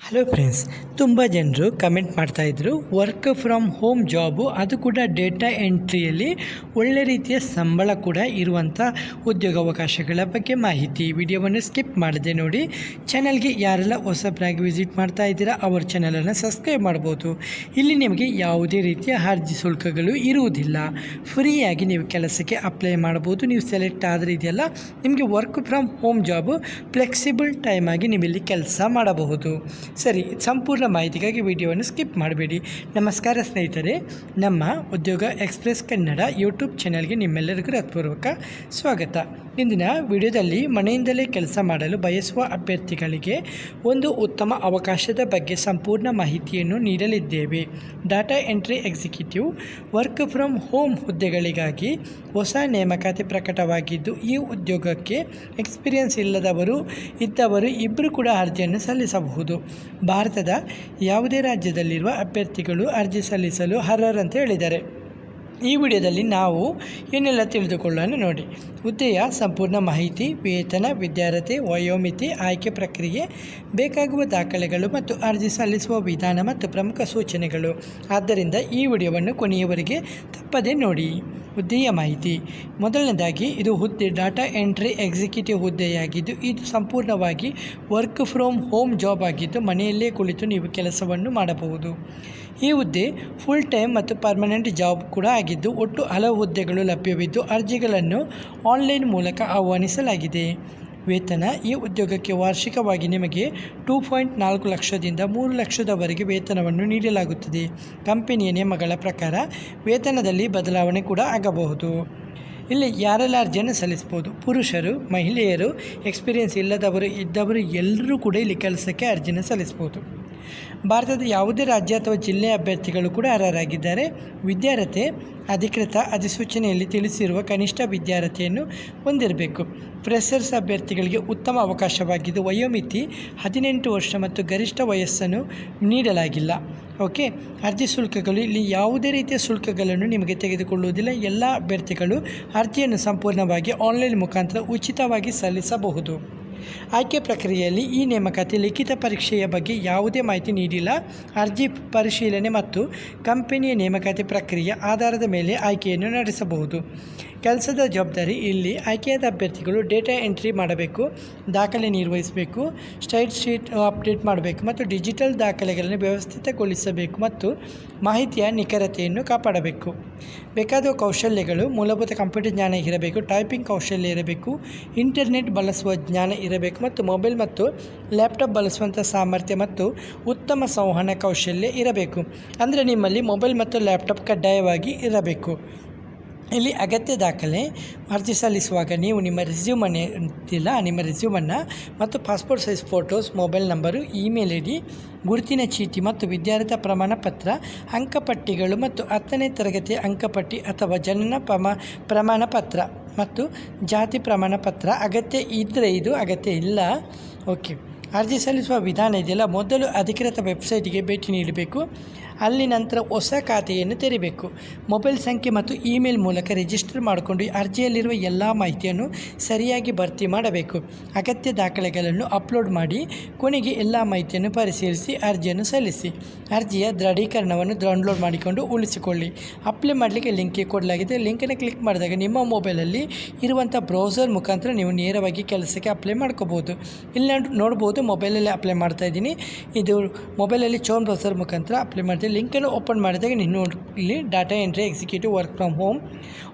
Hello friends, ತುಂಬ ಜನರು comment ಮಾಡ್ತಾಯಿದ್ರು ವರ್ಕ್ ಫ್ರಮ್ ಹೋಮ್ ಜಾಬು, ಅದು ಕೂಡ ಡೇಟಾ ಎಂಟ್ರಿಯಲ್ಲಿ ಒಳ್ಳೆ ರೀತಿಯ ಸಂಬಳ ಕೂಡ ಇರುವಂಥ ಉದ್ಯೋಗಾವಕಾಶಗಳ ಬಗ್ಗೆ ಮಾಹಿತಿ. ವಿಡಿಯೋವನ್ನು ಸ್ಕಿಪ್ ಮಾಡದೆ ನೋಡಿ. ಚಾನಲ್ಗೆ ಯಾರೆಲ್ಲ ಹೊಸಬ್ರಾಗಿ ವಿಸಿಟ್ ಮಾಡ್ತಾ ಇದ್ದೀರಾ ಅವ್ರ ಚಾನಲನ್ನು ಸಬ್ಸ್ಕ್ರೈಬ್ ಮಾಡ್ಬೋದು. ಇಲ್ಲಿ ನಿಮಗೆ ಯಾವುದೇ ರೀತಿಯ ಅರ್ಜಿ ಶುಲ್ಕಗಳು ಇರುವುದಿಲ್ಲ. ಫ್ರೀಯಾಗಿ ನೀವು ಕೆಲಸಕ್ಕೆ ಅಪ್ಲೈ ಮಾಡ್ಬೋದು. ನೀವು ಸೆಲೆಕ್ಟ್ ಆದರೆ ಇದೆಯಲ್ಲ, ನಿಮಗೆ work from home job flexible time ಆಗಿ ನೀವಿಲ್ಲಿ ಕೆಲಸ ಮಾಡಬಹುದು. ಸರಿ, ಸಂಪೂರ್ಣ ಮಾಹಿತಿಗಾಗಿ ವಿಡಿಯೋವನ್ನು ಸ್ಕಿಪ್ ಮಾಡಬೇಡಿ. ನಮಸ್ಕಾರ ಸ್ನೇಹಿತರೆ, ನಮ್ಮ ಉದ್ಯೋಗ ಎಕ್ಸ್ಪ್ರೆಸ್ ಕನ್ನಡ ಯೂಟ್ಯೂಬ್ ಚಾನಲ್ಗೆ ನಿಮ್ಮೆಲ್ಲರಿಗೂ ಹೃತ್ಪೂರ್ವಕ ಸ್ವಾಗತ. ಇಂದಿನ ವಿಡಿಯೋದಲ್ಲಿ ಮನೆಯಿಂದಲೇ ಕೆಲಸ ಮಾಡಲು ಬಯಸುವ ಅಭ್ಯರ್ಥಿಗಳಿಗೆ ಒಂದು ಉತ್ತಮ ಅವಕಾಶದ ಬಗ್ಗೆ ಸಂಪೂರ್ಣ ಮಾಹಿತಿಯನ್ನು ನೀಡಲಿದ್ದೇವೆ. Data entry executive work from home ಹುದ್ದೆಗಳಿಗಾಗಿ ಹೊಸ ನೇಮಕಾತಿ ಪ್ರಕಟವಾಗಿದ್ದು, ಈ ಉದ್ಯೋಗಕ್ಕೆ ಎಕ್ಸ್ಪೀರಿಯನ್ಸ್ ಇದ್ದವರು ಇಬ್ಬರು ಕೂಡ ಅರ್ಜಿಯನ್ನು ಸಲ್ಲಿಸಬಹುದು. ಭಾರತದ ಯಾವುದೇ ರಾಜ್ಯದಲ್ಲಿರುವ ಅಭ್ಯರ್ಥಿಗಳು ಅರ್ಜಿ ಸಲ್ಲಿಸಲು ಅರ್ಹರಂತ ಹೇಳಿದ್ದಾರೆ. ಈ ವಿಡಿಯೋದಲ್ಲಿ ನಾವು ಏನೆಲ್ಲ ತಿಳಿದುಕೊಳ್ಳೋಣ ನೋಡಿ. ಹುದ್ದೆಯ ಸಂಪೂರ್ಣ ಮಾಹಿತಿ, ವೇತನ, ವಿದ್ಯಾರ್ಹತೆ, ವಯೋಮಿತಿ, ಆಯ್ಕೆ ಪ್ರಕ್ರಿಯೆ, ಬೇಕಾಗುವ ದಾಖಲೆಗಳು ಮತ್ತು ಅರ್ಜಿ ಸಲ್ಲಿಸುವ ವಿಧಾನ ಮತ್ತು ಪ್ರಮುಖ ಸೂಚನೆಗಳು. ಆದ್ದರಿಂದ ಈ ವಿಡಿಯೋವನ್ನು ಕೊನೆಯವರೆಗೆ ತಪ್ಪದೇ ನೋಡಿ. ಹುದ್ದೆಯ ಮಾಹಿತಿ. ಮೊದಲನೇದಾಗಿ, ಇದು ಹುದ್ದೆ ಡಾಟಾ ಎಂಟ್ರಿ ಎಕ್ಸಿಕ್ಯೂಟಿವ್ ಹುದ್ದೆಯಾಗಿದ್ದು, ಇದು ಸಂಪೂರ್ಣವಾಗಿ ವರ್ಕ್ ಫ್ರಮ್ ಹೋಮ್ ಜಾಬ್ ಆಗಿದ್ದು, ಮನೆಯಲ್ಲೇ ಕುಳಿತು ನೀವು ಕೆಲಸವನ್ನು ಮಾಡಬಹುದು. ಈ ಹುದ್ದೆ ಫುಲ್ ಟೈಮ್ ಮತ್ತು ಪರ್ಮನೆಂಟ್ ಜಾಬ್ ಕೂಡ ಆಗಿದ್ದು, ಒಟ್ಟು ಹಲವು ಹುದ್ದೆಗಳು ಲಭ್ಯವಿದ್ದು ಅರ್ಜಿಗಳನ್ನು ಆನ್ಲೈನ್ ಮೂಲಕ ಆಹ್ವಾನಿಸಲಾಗಿದೆ. ವೇತನ. ಈ ಉದ್ಯೋಗಕ್ಕೆ ವಾರ್ಷಿಕವಾಗಿ ನಿಮಗೆ 2.4 ಲಕ್ಷದಿಂದ 3 ಲಕ್ಷದವರೆಗೆ ವೇತನವನ್ನು ನೀಡಲಾಗುತ್ತದೆ. ಕಂಪನಿಯ ನಿಯಮಗಳ ಪ್ರಕಾರ ವೇತನದಲ್ಲಿ ಬದಲಾವಣೆ ಕೂಡ ಆಗಬಹುದು. ಇಲ್ಲಿ ಯಾರೆಲ್ಲ ಅರ್ಜಿಯನ್ನು ಸಲ್ಲಿಸ್ಬೋದು? ಪುರುಷರು, ಮಹಿಳೆಯರು, ಎಕ್ಸ್ಪೀರಿಯೆನ್ಸ್ ಇದ್ದವರು ಎಲ್ಲರೂ ಕೂಡ ಇಲ್ಲಿ ಕೆಲಸಕ್ಕೆ ಅರ್ಜಿಯನ್ನು ಸಲ್ಲಿಸ್ಬೋದು. ಭಾರತದ ಯಾವುದೇ ರಾಜ್ಯ ಅಥವಾ ಜಿಲ್ಲೆಯ ಅಭ್ಯರ್ಥಿಗಳು ಕೂಡ ಅರ್ಹರಾಗಿದ್ದಾರೆ. ವಿದ್ಯಾರ್ಹತೆ. ಅಧಿಕೃತ ಅಧಿಸೂಚನೆಯಲ್ಲಿ ತಿಳಿಸಿರುವ ಕನಿಷ್ಠ ವಿದ್ಯಾರ್ಹತೆಯನ್ನು ಹೊಂದಿರಬೇಕು. ಫ್ರೆಷರ್ಸ್ ಅಭ್ಯರ್ಥಿಗಳಿಗೆ ಉತ್ತಮ ಅವಕಾಶವಾಗಿದ್ದು, ವಯೋಮಿತಿ 18 ವರ್ಷ ಮತ್ತು ಗರಿಷ್ಠ ವಯಸ್ಸನ್ನು ನೀಡಲಾಗಿಲ್ಲ. ಓಕೆ. ಅರ್ಜಿ ಶುಲ್ಕಗಳು. ಇಲ್ಲಿ ಯಾವುದೇ ರೀತಿಯ ಶುಲ್ಕಗಳನ್ನು ನಿಮಗೆ ತೆಗೆದುಕೊಳ್ಳುವುದಿಲ್ಲ. ಎಲ್ಲ ಅಭ್ಯರ್ಥಿಗಳು ಅರ್ಜಿಯನ್ನು ಸಂಪೂರ್ಣವಾಗಿ ಆನ್ಲೈನ್ ಮುಖಾಂತರ ಉಚಿತವಾಗಿ ಸಲ್ಲಿಸಬಹುದು. ಆಯ್ಕೆ ಪ್ರಕ್ರಿಯೆಯಲ್ಲಿ ಈ ನೇಮಕಾತಿ ಲಿಖಿತ ಪರೀಕ್ಷೆಯ ಬಗ್ಗೆ ಯಾವುದೇ ಮಾಹಿತಿ ನೀಡಿಲ್ಲ. ಅರ್ಜಿ ಪರಿಶೀಲನೆ ಮತ್ತು ಕಂಪನಿಯ ನೇಮಕಾತಿ ಪ್ರಕ್ರಿಯೆ ಆಧಾರದ ಮೇಲೆ ಆಯ್ಕೆಯನ್ನು ನಡೆಸಬಹುದು. ಕೆಲಸದ ಜವಾಬ್ದಾರಿ. ಇಲ್ಲಿ ಆಯ್ಕೆಯಾದ ಅಭ್ಯರ್ಥಿಗಳು ಡೇಟಾ ಎಂಟ್ರಿ ಮಾಡಬೇಕು, ದಾಖಲೆ ನಿರ್ವಹಿಸಬೇಕು, ಸ್ಟೈಟ್ ಶೀಟ್ ಅಪ್ಡೇಟ್ ಮಾಡಬೇಕು ಮತ್ತು ಡಿಜಿಟಲ್ ದಾಖಲೆಗಳನ್ನು ವ್ಯವಸ್ಥಿತಗೊಳಿಸಬೇಕು ಮತ್ತು ಮಾಹಿತಿಯ ನಿಖರತೆಯನ್ನು ಕಾಪಾಡಬೇಕು. ಬೇಕಾದ ಕೌಶಲ್ಯಗಳು: ಮೂಲಭೂತ ಕಂಪ್ಯೂಟರ್ ಜ್ಞಾನ ಇರಬೇಕು, ಟೈಪಿಂಗ್ ಕೌಶಲ್ಯ ಇರಬೇಕು, ಇಂಟರ್ನೆಟ್ ಬಳಸುವ ಜ್ಞಾನ ಇರಬೇಕು ಮತ್ತು ಮೊಬೈಲ್ ಮತ್ತು ಲ್ಯಾಪ್ಟಾಪ್ ಬಳಸುವಂಥ ಸಾಮರ್ಥ್ಯ ಮತ್ತು ಉತ್ತಮ ಸಂವಹನ ಕೌಶಲ್ಯ ಇರಬೇಕು. ಅಂದರೆ ನಿಮ್ಮಲ್ಲಿ ಮೊಬೈಲ್ ಮತ್ತು ಲ್ಯಾಪ್ಟಾಪ್ ಕಡ್ಡಾಯವಾಗಿ ಇರಬೇಕು. ಇಲ್ಲಿ ಅಗತ್ಯ ದಾಖಲೆ. ಅರ್ಜಿ ಸಲ್ಲಿಸುವಾಗ ನೀವು ನಿಮ್ಮ ರೆಸ್ಯೂಮನ್ನು ಮತ್ತು passport size photos, mobile number, email ID, ಗುರುತಿನ ಚೀಟಿ ಮತ್ತು ವಿದ್ಯಾರ್ಥಿ ಪ್ರಮಾಣ ಪತ್ರ, ಅಂಕಪಟ್ಟಿಗಳು ಮತ್ತು 10ನೇ ತರಗತಿಯ ಅಂಕಪಟ್ಟಿ ಅಥವಾ ಜನನ ಪ್ರಮಾಣ ಪತ್ರ ಮತ್ತು ಜಾತಿ ಪ್ರಮಾಣ ಪತ್ರ ಅಗತ್ಯ ಇದ್ದರೆ ಇದು, ಅಗತ್ಯ ಇಲ್ಲ. ಓಕೆ. ಅರ್ಜಿ ಸಲ್ಲಿಸುವ ವಿಧಾನ ಇದೆಯಲ್ಲ, ಮೊದಲು ಅಧಿಕೃತ ವೆಬ್ಸೈಟ್ಗೆ ಭೇಟಿ ನೀಡಬೇಕು. ಅಲ್ಲಿ ನಂತರ ಹೊಸ ಖಾತೆಯನ್ನು ತೆರೆಯಬೇಕು. ಮೊಬೈಲ್ ಸಂಖ್ಯೆ ಮತ್ತು ಇಮೇಲ್ ಮೂಲಕ ರಿಜಿಸ್ಟರ್ ಮಾಡಿಕೊಂಡು ಅರ್ಜಿಯಲ್ಲಿರುವ ಎಲ್ಲ ಮಾಹಿತಿಯನ್ನು ಸರಿಯಾಗಿ ಭರ್ತಿ ಮಾಡಬೇಕು. ಅಗತ್ಯ ದಾಖಲೆಗಳನ್ನು ಅಪ್ಲೋಡ್ ಮಾಡಿ ಕೊನೆಗೆ ಎಲ್ಲ ಮಾಹಿತಿಯನ್ನು ಪರಿಶೀಲಿಸಿ ಅರ್ಜಿಯನ್ನು ಸಲ್ಲಿಸಿ. ಅರ್ಜಿಯ ದೃಢೀಕರಣವನ್ನು ಡೌನ್ಲೋಡ್ ಮಾಡಿಕೊಂಡು ಉಳಿಸಿಕೊಳ್ಳಿ. ಅಪ್ಲೈ ಮಾಡಲಿಕ್ಕೆ ಲಿಂಕ್ ಕೊಡಲಾಗಿದೆ. ಲಿಂಕನ್ನು ಕ್ಲಿಕ್ ಮಾಡಿದಾಗ ನಿಮ್ಮ ಮೊಬೈಲಲ್ಲಿ ಇರುವಂಥ ಬ್ರೌಸರ್ ಮುಖಾಂತರ ನೀವು ನೇರವಾಗಿ ಕೆಲಸಕ್ಕೆ ಅಪ್ಲೈ ಮಾಡ್ಕೋಬೋದು. ಇಲ್ಲಿ ನೋಡ್ಬೋದು, ಮೊಬೈಲಲ್ಲಿ ಅಪ್ಲೈ ಮಾಡ್ತಾಯಿದ್ದೀನಿ. ಇದು ಮೊಬೈಲಲ್ಲಿ ಚೋನ್ ಬ್ರೌಸರ್ ಮುಖಾಂತರ ಅಪ್ಲೈ ಮಾಡ್ತೀನಿ. ಲಿಂಕನ್ನು ಓಪನ್ ಮಾಡಿದಾಗ ನೀವು ಇಲ್ಲಿ data entry executive work from home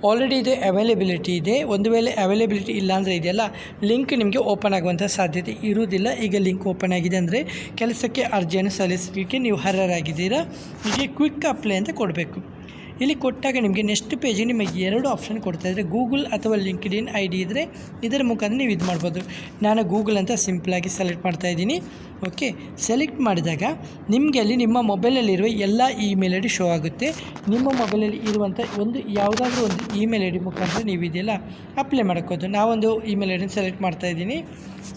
already ಇದೆ, ಅವೈಲೇಬಿಲಿಟಿ ಇದೆ. ಒಂದು ವೇಳೆ ಅವೈಲೇಬಿಲಿಟಿ ಇಲ್ಲ ಅಂದರೆ ಇದೆಯಲ್ಲ, ಲಿಂಕ್ ನಿಮಗೆ ಓಪನ್ ಆಗುವಂಥ ಸಾಧ್ಯತೆ ಇರುವುದಿಲ್ಲ. ಈಗ ಲಿಂಕ್ ಓಪನ್ ಆಗಿದೆ ಅಂದರೆ ಕೆಲಸಕ್ಕೆ ಅರ್ಜಿಯನ್ನು ಸಲ್ಲಿಸಲಿಕ್ಕೆ ನೀವು ಅರ್ಹರಾಗಿದ್ದೀರಾ. ಹೀಗೆ ಕ್ವಿಕ್ ಅಪ್ಲೈ ಅಂತ ಕೊಡಬೇಕು. ಇಲ್ಲಿ ಕೊಟ್ಟಾಗ ನಿಮಗೆ ನೆಕ್ಸ್ಟ್ ಪೇಜಿಗೆ ನಿಮಗೆ 2 ಆಪ್ಷನ್ ಕೊಡ್ತಾಯಿದ್ರೆ, ಗೂಗಲ್ ಅಥವಾ ಲಿಂಕ್ಡ್ಇನ್ ID ಇದ್ದರೆ ಇದರ ಮುಖಾಂತರ ನೀವು ಇದು ಮಾಡ್ಬೋದು. ನಾನು ಗೂಗಲ್ ಅಂತ ಸಿಂಪಲಾಗಿ ಸೆಲೆಕ್ಟ್ ಮಾಡ್ತಾಯಿದ್ದೀನಿ. ಓಕೆ. ಸೆಲೆಕ್ಟ್ ಮಾಡಿದಾಗ ನಿಮಗೆ ಅಲ್ಲಿ ನಿಮ್ಮ ಮೊಬೈಲಲ್ಲಿರುವ ಎಲ್ಲ ಇಮೇಲ್ ID ಶೋ ಆಗುತ್ತೆ. ನಿಮ್ಮ ಮೊಬೈಲಲ್ಲಿ ಇರುವಂಥ ಯಾವುದಾದ್ರೂ ಒಂದು ಇಮೇಲ್ ID ಮುಖಾಂತರ ನೀವು ಇದೆಲ್ಲ ಅಪ್ಲೈ ಮಾಡ್ಕೋದು. ನಾವೊಂದು ಇಮೇಲ್ ID ಸೆಲೆಕ್ಟ್ ಮಾಡ್ತಾಯಿದ್ದೀನಿ.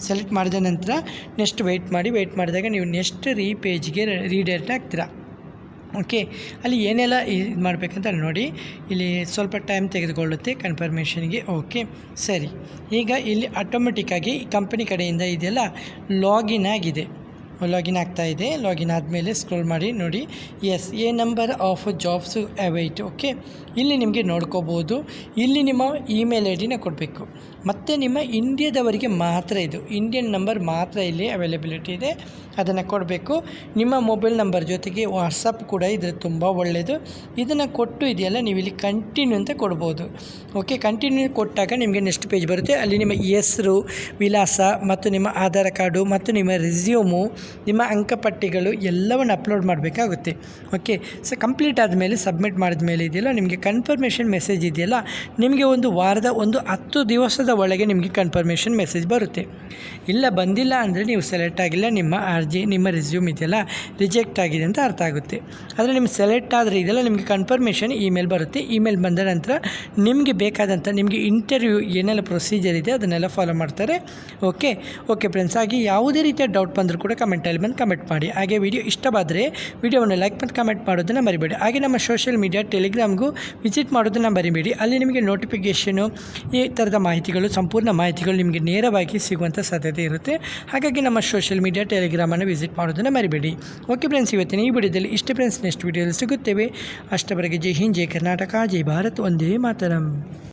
ಸೆಲೆಕ್ಟ್ ಮಾಡಿದ ನಂತರ ನೆಕ್ಸ್ಟ್ ವೆಯ್ಟ್ ಮಾಡಿದಾಗ ನೀವು ನೆಕ್ಸ್ಟ್ ಪೇಜ್ಗೆ ರೀಡೈರೆಕ್ಟ್ ಆಗ್ತೀರಾ. ಓಕೆ. ಅಲ್ಲಿ ಏನೆಲ್ಲ ಇದು ಮಾಡಬೇಕಂತ ನೋಡಿ. ಇಲ್ಲಿ ಸ್ವಲ್ಪ ಟೈಮ್ ತೆಗೆದುಕೊಳ್ಳುತ್ತೆ ಕನ್ಫರ್ಮೇಷನ್ಗೆ. ಓಕೆ, ಸರಿ. ಈಗ ಇಲ್ಲಿ ಆಟೋಮೆಟಿಕ್ಕಾಗಿ ಕಂಪನಿ ಕಡೆಯಿಂದ ಇದೆಲ್ಲ ಲಾಗಿನ್ ಆಗಿದೆ. ಲಾಗಿನ್ ಆಗ್ತಾ ಇದೆ. ಲಾಗಿನ್ ಆದಮೇಲೆ ಸ್ಕ್ರೋಲ್ ಮಾಡಿ ನೋಡಿ, yes a number of jobs await. Okay, ಇಲ್ಲಿ ನಿಮಗೆ ನೋಡ್ಕೋಬೋದು. ಇಲ್ಲಿ ನಿಮ್ಮ ಇಮೇಲ್ ಐ ಡಿನ ಕೊಡಬೇಕು. ಮತ್ತು ನಿಮ್ಮ ಇಂಡಿಯಾದವರಿಗೆ ಮಾತ್ರ ಇದು ಇಂಡಿಯನ್ ನಂಬರ್ ಮಾತ್ರ ಇಲ್ಲಿ ಅವೈಲಬಿಲಿಟಿ ಇದೆ, ಅದನ್ನು ಕೊಡಬೇಕು. ನಿಮ್ಮ ಮೊಬೈಲ್ ನಂಬರ್ ಜೊತೆಗೆ ವಾಟ್ಸಪ್ ಕೂಡ ಇದ್ರೆ ತುಂಬ ಒಳ್ಳೆಯದು. ಇದನ್ನು ಕೊಟ್ಟು ಇದೆಯಲ್ಲ ನೀವು ಇಲ್ಲಿ ಕಂಟಿನ್ಯೂ ಅಂತ ಕೊಡ್ಬೋದು. ಓಕೆ, ಕಂಟಿನ್ಯೂ ಕೊಟ್ಟಾಗ ನಿಮಗೆ ನೆಕ್ಸ್ಟ್ ಪೇಜ್ ಬರುತ್ತೆ. ಅಲ್ಲಿ ನಿಮ್ಮ ಹೆಸರು, ವಿಳಾಸ ಮತ್ತು ನಿಮ್ಮ ಆಧಾರ್ ಕಾರ್ಡು ಮತ್ತು ನಿಮ್ಮ ರೆಸ್ಯೂಮು, ನಿಮ್ಮ ಅಂಕಪಟ್ಟಿಗಳು ಎಲ್ಲವನ್ನು ಅಪ್ಲೋಡ್ ಮಾಡಬೇಕಾಗುತ್ತೆ. ಓಕೆ, ಸೊ ಕಂಪ್ಲೀಟ್ ಆದಮೇಲೆ ಸಬ್ಮಿಟ್ ಮಾಡಿದ ಮೇಲೆ ಇದೆಯಲ್ಲ ನಿಮಗೆ ಕನ್ಫರ್ಮೇಷನ್ ಮೆಸೇಜ್ ಇದೆಯಲ್ಲ, ನಿಮಗೆ ಒಂದು ವಾರದ 10 ದಿವಸದ ಒಳಗೆ ನಿಮಗೆ ಕನ್ಫರ್ಮೇಷನ್ ಮೆಸೇಜ್ ಬರುತ್ತೆ. ಇಲ್ಲ ಬಂದಿಲ್ಲ ಅಂದರೆ ನೀವು ಸೆಲೆಕ್ಟ್ ಆಗಿಲ್ಲ, ನಿಮ್ಮ ಅರ್ಜಿ ನಿಮ್ಮ ರೆಸ್ಯೂಮ್ ಇದೆಯಲ್ಲ ರಿಜೆಕ್ಟ್ ಆಗಿದೆ ಅಂತ ಅರ್ಥ ಆಗುತ್ತೆ. ಆದರೆ ನಿಮ್ಗೆ ಸೆಲೆಕ್ಟ್ ಆದರೆ ಇದೆಲ್ಲ ನಿಮಗೆ ಕನ್ಫರ್ಮೇಷನ್ ಇಮೇಲ್ ಬರುತ್ತೆ. ಇಮೇಲ್ ಬಂದ ನಂತರ ನಿಮಗೆ ಬೇಕಾದಂಥ ನಿಮಗೆ ಇಂಟರ್ವ್ಯೂ ಏನೆಲ್ಲ ಪ್ರೊಸೀಜರ್ ಇದೆ ಅದನ್ನೆಲ್ಲ ಫಾಲೋ ಮಾಡ್ತಾರೆ. ಓಕೆ ಫ್ರೆಂಡ್ಸ್, ಹಾಗೆ ಯಾವುದೇ ರೀತಿಯ ಡೌಟ್ ಬಂದರೂ ಕೂಡ ಕಮೆಂಟಲ್ಲಿ ಬಂದು ಕಮೆಂಟ್ ಮಾಡಿ. ಹಾಗೆ ವಿಡಿಯೋ ಇಷ್ಟವಾದರೆ ವಿಡಿಯೋವನ್ನು ಲೈಕ್ ಮತ್ತು ಕಮೆಂಟ್ ಮಾಡೋದನ್ನು ಮರಿಬೇಡಿ. ಹಾಗೆ ನಮ್ಮ ಸೋಷಿಯಲ್ ಮೀಡಿಯಾ ಟೆಲಿಗ್ರಾಮ್ಗೂ ವಿಸಿಟ್ ಮಾಡೋದನ್ನು ಮರಿಬೇಡಿ. ಅಲ್ಲಿ ನಿಮಗೆ ನೋಟಿಫಿಕೇಷನು ಈ ಥರದ ಮಾಹಿತಿಗಳು, ಸಂಪೂರ್ಣ ಮಾಹಿತಿಗಳು ನಿಮಗೆ ನೇರವಾಗಿ ಸಿಗುವಂಥ ಸಾಧ್ಯತೆ ಇರುತ್ತೆ. ಹಾಗಾಗಿ ನಮ್ಮ ಸೋಷಿಯಲ್ ಮೀಡಿಯಾ ಟೆಲಿಗ್ರಾಮನ್ನು ವಿಸಿಟ್ ಮಾಡೋದನ್ನು ಮರಿಬೇಡಿ. ಓಕೆ ಫ್ರೆಂಡ್ಸ್, ಇವತ್ತಿನ ಈ ವಿಡಿಯೋದಲ್ಲಿ ಇಷ್ಟೇ ಫ್ರೆಂಡ್ಸ್. ನೆಕ್ಸ್ಟ್ ವಿಡಿಯೋದಲ್ಲಿ ಸಿಗುತ್ತೇವೆ. ಅಷ್ಟವರೆಗೆ ಜೈ ಹಿಂದ್, ಜೈ ಕರ್ನಾಟಕ, ಜೈ ಭಾರತ್, ಒಂದೇ ಮಾತರಂ.